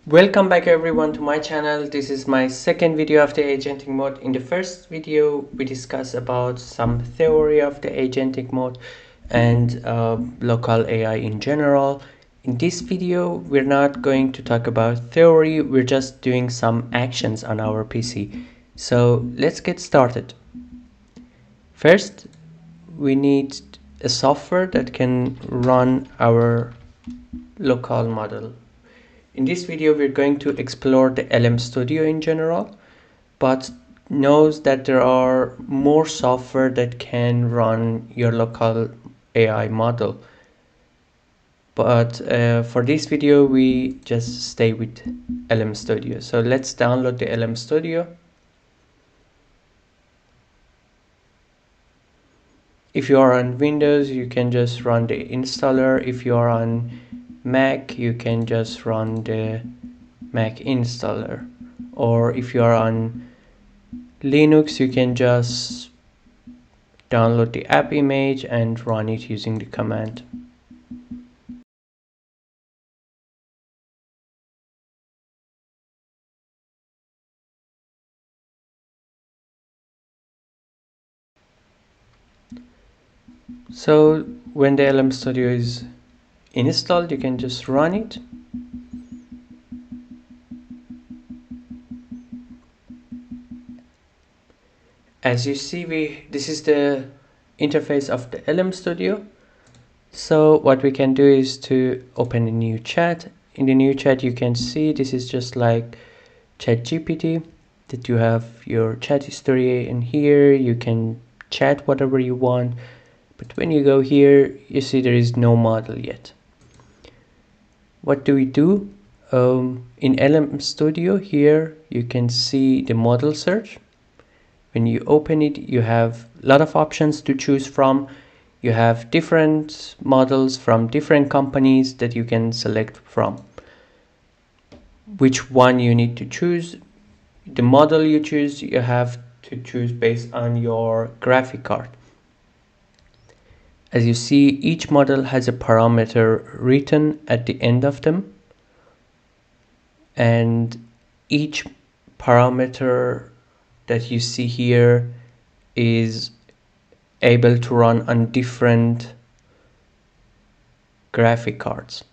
Welcome back everyone to my channel. This is my second video of the agentic mode. In the first video we discussed about some theory of the agentic mode and local AI in general. In this video we're not going to talk about theory, we're just doing some actions on our PC. So let's get started. First we need a software that can run our local model. In this video, we're going to explore the LM Studio in general, but knows that there are more software that can run your local AI model. But for this video, we just stay with LM Studio. So let's download the LM Studio. If you are on Windows, you can just run the installer. If you are on Mac, you can just run the Mac installer. Or if you are on Linux, you can just download the app image and run it using the command. So when the LM Studio is installed, you can just run it. As you see, this is the interface of the LM Studio. So what we can do is to open a new chat. In the new chat, you can see this is just like ChatGPT, that you have your chat history, and here you can chat whatever you want. But when you go here, you see there is no model yet. What do we do? In LM Studio here, you can see the model search. When you open it, you have a lot of options to choose from. You have different models from different companies that you can select from. Which one you need to choose? The model you choose, you have to choose based on your graphic card. As you see, each model has a parameter written at the end of them, and each parameter that you see here is able to run on different graphic cards.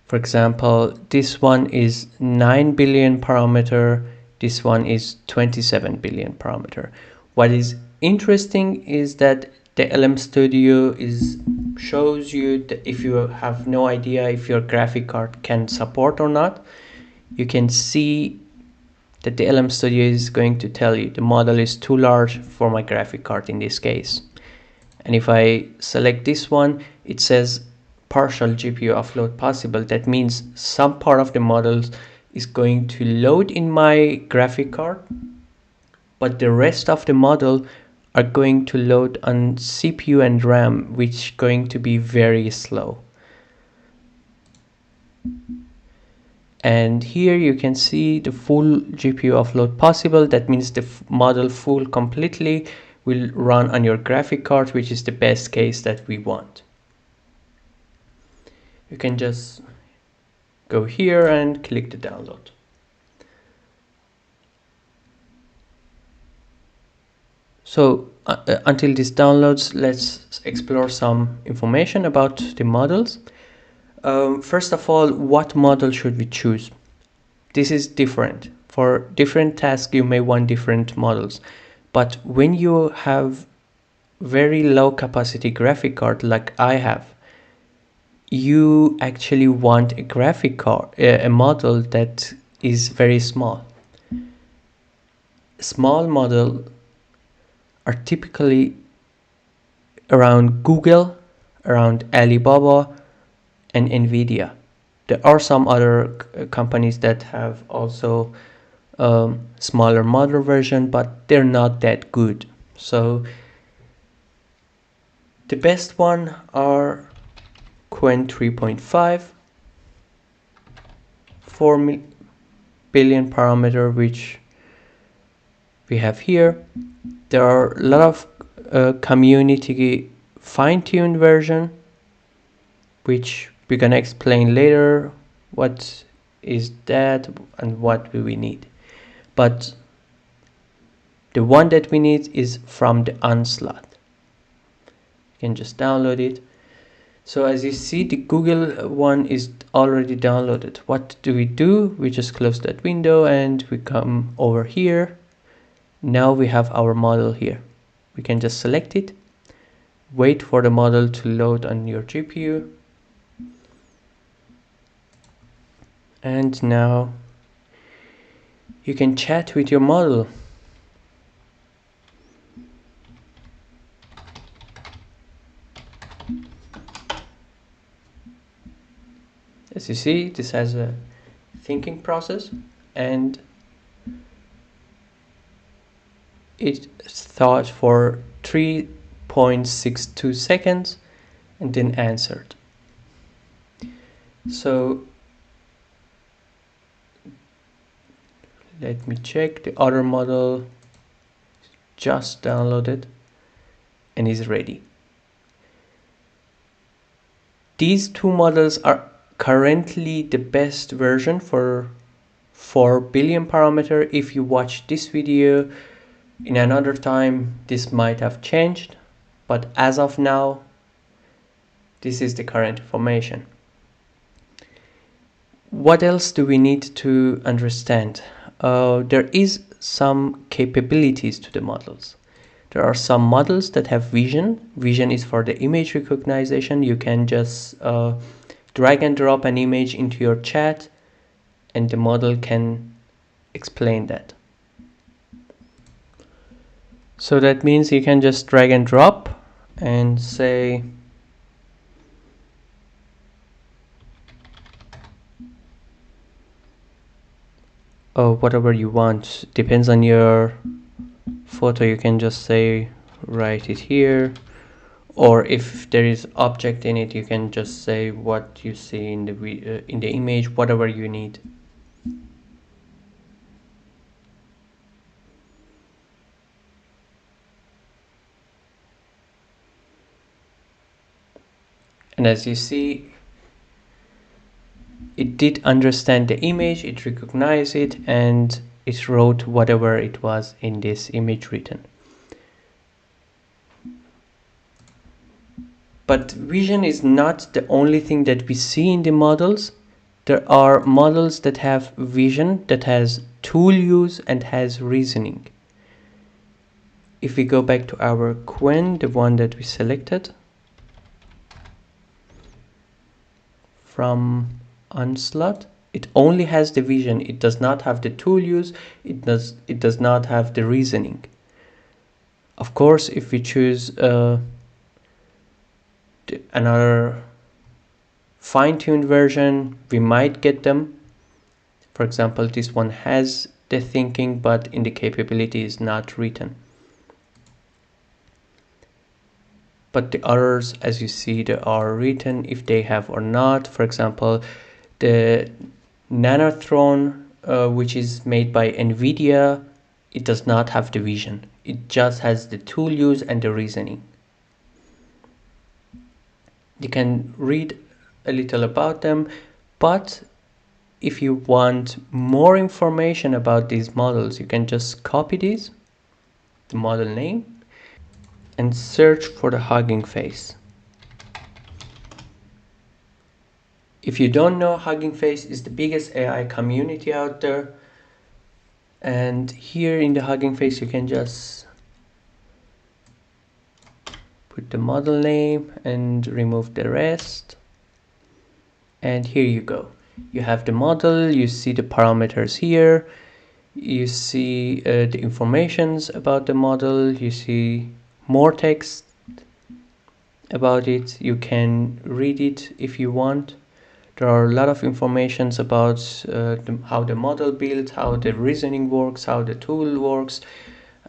For example, this one is 9 billion parameter, this one is 27 billion parameter. What is interesting is that the LM Studio shows you that if you have no idea if your graphic card can support or not, you can see that the LM Studio is going to tell you the model is too large for my graphic card in this case. And if I select this one, it says partial GPU offload possible. That means some part of the model is going to load in my graphic card, but the rest of the model are going to load on CPU and RAM, which is going to be very slow. And here you can see the full GPU offload possible. That means the model full completely will run on your graphic card, which is the best case that we want. You can just go here and click the download. So until this downloads, let's explore some information about the models. First of all, what model should we choose? This is different. For different tasks, you may want different models. But when you have very low capacity graphic card like I have, you actually want a graphic card, a model that is very small. Small models are typically around Google, around Alibaba, and Nvidia. There are some other companies that have also smaller model version, but they're not that good. So the best one are Qwen 3.5, 4 billion parameter, which we have here. There are a lot of community fine-tuned version, which we're gonna explain later what is that and what do we need. But the one that we need is from the Onslaught. You can just download it. So as you see, the Google one is already downloaded. What do? We just close that window and we come over here. Now we have our model here. We can just select it, wait for the model to load on your GPU. And now you can chat with your model. As you see, this has a thinking process and it thought for 3.62 seconds and then answered. So let me check. The other model just downloaded and is ready. These two models are currently the best version for 4 billion parameter. If you watch this video in another time, this might have changed, but as of now, this is the current information. What else do we need to understand? There is some capabilities to the models. There are some models that have vision. Vision is for the image recognition. You can just drag and drop an image into your chat and the model can explain that. So that means you can just drag and drop and say whatever you want. Depends on your photo. You can just say write it here, or if there is object in it, you can just say what you see in the image, whatever you need. And as you see, it did understand the image, it recognized it, and it wrote whatever it was in this image written. But vision is not the only thing that we see in the models. There are models that have vision, that has tool use and has reasoning. If we go back to our Qwen, the one that we selected from Onslaught, it only has the vision. It does not have the tool use. It does not have the reasoning. Of course, if we choose another fine-tuned version, we might get them. For example, this one has the thinking, but in the capability is not written. But the others, as you see, they are written if they have or not. For example, the Nanotron, which is made by NVIDIA, it does not have the vision. It just has the tool use and the reasoning. You can read a little about them, but if you want more information about these models, you can just copy these, the model name, and search for the Hugging Face. If you don't know, Hugging Face is the biggest AI community out there. And here in the Hugging Face, you can just put the model name and remove the rest. And here you go. You have the model, you see the parameters here, you see the informations about the model, you see more text about it. You can read it if you want. There are a lot of informations about how the model built, how the reasoning works, how the tool works,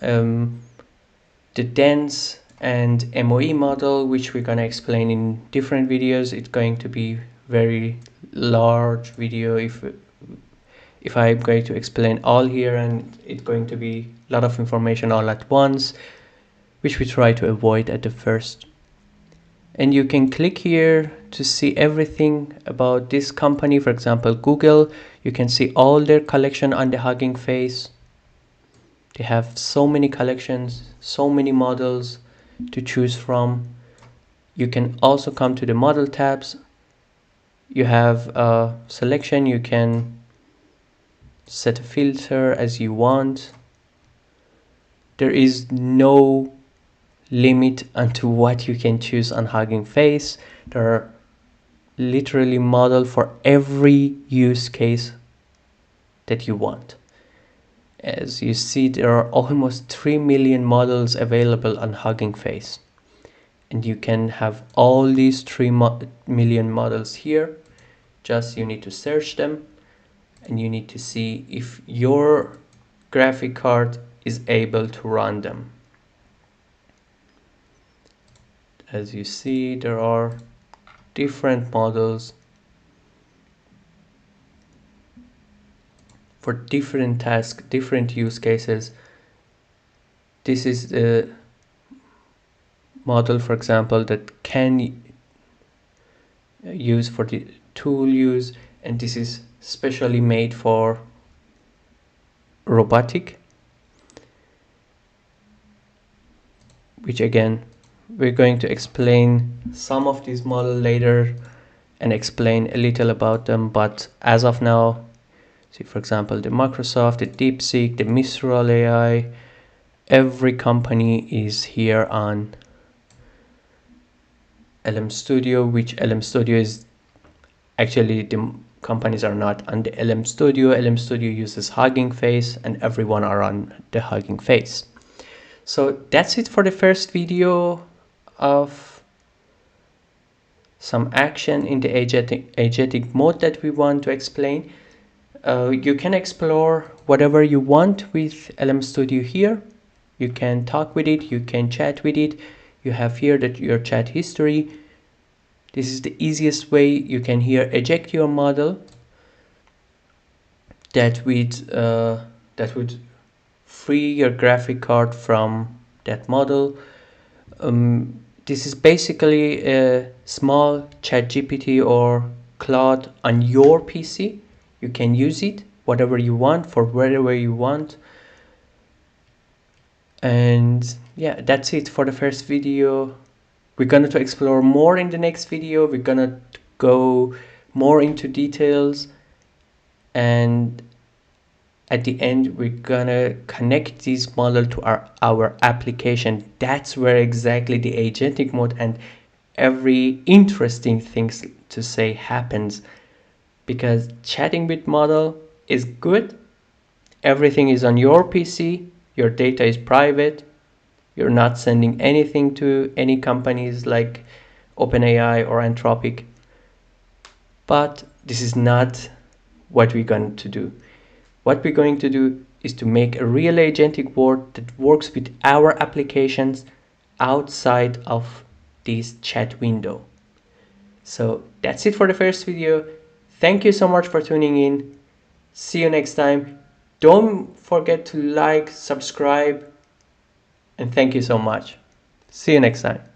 the dense and MOE model, which we're going to explain in different videos. It's going to be very large video if I'm going to explain all here, and it's going to be a lot of information all at once, which we try to avoid at the first. And you can click here to see everything about this company, for example, Google, you can see all their collection on the Hugging Face. They have so many collections, so many models to choose from. You can also come to the model tabs. You have a selection, you can set a filter as you want. There is no limit onto what you can choose on Hugging Face. There are literally models for every use case that you want. As you see, there are almost 3 million models available on Hugging Face. And you can have all these 3 million models here. Just you need to search them and you need to see if your graphic card is able to run them. As you see, there are different models for different tasks, different use cases. This is the model, for example, that can use for the tool use, and this is specially made for robotic, which again we're going to explain some of these models later and explain a little about them, but as of now, see, for example, the Microsoft, the DeepSeek, the Mistral AI, every company is here on LM Studio, which LM Studio is actually, the companies are not on the LM Studio. LM Studio uses Hugging Face and everyone are on the Hugging Face. So that's it for the first video of some action in the agentic mode that we want to explain. You can explore whatever you want with LM Studio here. You can talk with it, you can chat with it. You have here your chat history. This is the easiest way. You can here eject your model that would free your graphic card from that model. This is basically a small ChatGPT or Claude on your PC. You can use it whatever you want for wherever you want. And yeah, that's it for the first video. We're going to explore more in the next video. We're going to go more into details, and at the end we're going to connect this model to our application. That's where exactly the agentic mode and every interesting things to say happens, because chatting with model is good. Everything is on your PC, your data is private. You're not sending anything to any companies like OpenAI or Anthropic. But this is not what we're going to do. What we're going to do is to make a real agentic world that works with our applications outside of this chat window. So that's it for the first video. Thank you so much for tuning in. See you next time. Don't forget to like, subscribe, and thank you so much. See you next time.